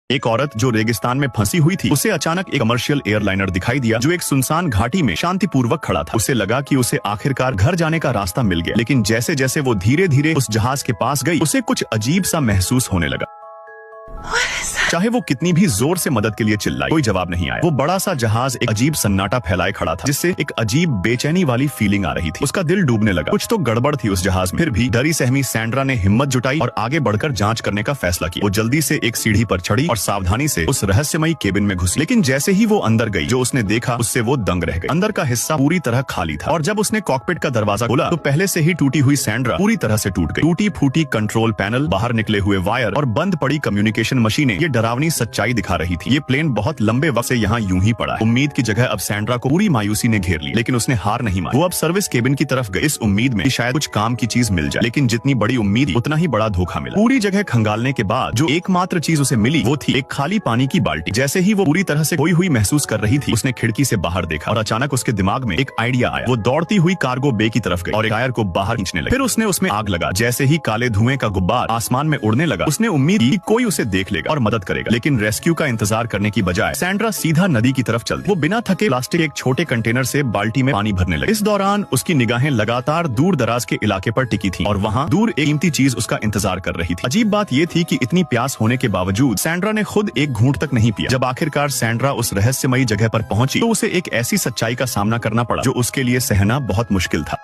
एक औरत जो रेगिस्तान में फंसी हुई थी, उसे अचानक एक कमर्शियल एयरलाइनर दिखाई दिया जो एक सुनसान घाटी में शांतिपूर्वक खड़ा था। उसे लगा कि उसे आखिरकार घर जाने का रास्ता मिल गया, लेकिन जैसे जैसे वो धीरे धीरे उस जहाज के पास गई, उसे कुछ अजीब सा महसूस होने लगा। चाहे वो कितनी भी जोर से मदद के लिए चिल्लाई, कोई जवाब नहीं आया। वो बड़ा सा जहाज एक अजीब सन्नाटा फैलाए खड़ा था, जिससे एक अजीब बेचैनी वाली फीलिंग आ रही थी। उसका दिल डूबने लगा। कुछ तो गड़बड़ थी उस जहाज में। फिर भी डरी सहमी सैंड्रा ने हिम्मत जुटाई और आगे बढ़कर जांच करने का फैसला किया। वो जल्दी से एक सीढ़ी पर चढ़ी और सावधानी से उस रहस्यमयी केबिन में घुसी। लेकिन जैसे ही वो अंदर गई, जो उसने देखा उससे वो दंग रह गई। अंदर का हिस्सा पूरी तरह खाली था और जब उसने कॉकपिट का दरवाजा खोला तो पहले से ही टूटी हुई सैंड्रा पूरी तरह से टूट गई। टूटी फूटी कंट्रोल पैनल, बाहर निकले हुए वायर और बंद पड़ी कम्युनिकेशन मशीनें ये डरावनी सच्चाई दिखा रही थी। ये प्लेन बहुत लंबे वक्त से यहाँ यूं ही पड़ा है। उम्मीद की जगह अब सैंड्रा को पूरी मायूसी ने घेर ली, लेकिन उसने हार नहीं मानी। वो अब सर्विस केबिन की तरफ गई, इस उम्मीद में कि शायद कुछ काम की चीज मिल जाए। लेकिन जितनी बड़ी उम्मीद उतना ही बड़ा धोखा मिला। पूरी जगह खंगालने के बाद जो एकमात्र चीज उसे मिली वो थी एक खाली पानी की बाल्टी। जैसे ही वो पूरी तरह से खोई हुई महसूस कर रही थी, उसने खिड़की से बाहर देखा और अचानक उसके दिमाग में एक आइडिया आया। वो दौड़ती हुई कार्गो बे की तरफ गई और एक टायर को बाहर खींचने लगी। फिर उसने उसमें आग लगा। जैसे ही काले धुएं का गुब्बार आसमान में उड़ने लगा, उसने उम्मीद की कोई उसे देख लेगा और मदद करेगा। लेकिन रेस्क्यू का इंतजार करने की बजाय सैंड्रा सीधा नदी की तरफ चल दी। वो बिना थके प्लास्टिक एक छोटे कंटेनर से बाल्टी में पानी भरने लगी। इस दौरान उसकी निगाहें लगातार दूर दराज के इलाके पर टिकी थी और वहाँ दूर एक कीमती चीज उसका इंतजार कर रही थी। अजीब बात ये थी कि इतनी प्यास होने के बावजूद सैंड्रा ने खुद एक घूंट तक नहीं पिया। जब आखिरकार सैंड्रा उस रहस्यमयी जगह पर पहुंची तो उसे एक ऐसी सच्चाई का सामना करना पड़ा जो उसके लिए सहना बहुत मुश्किल था।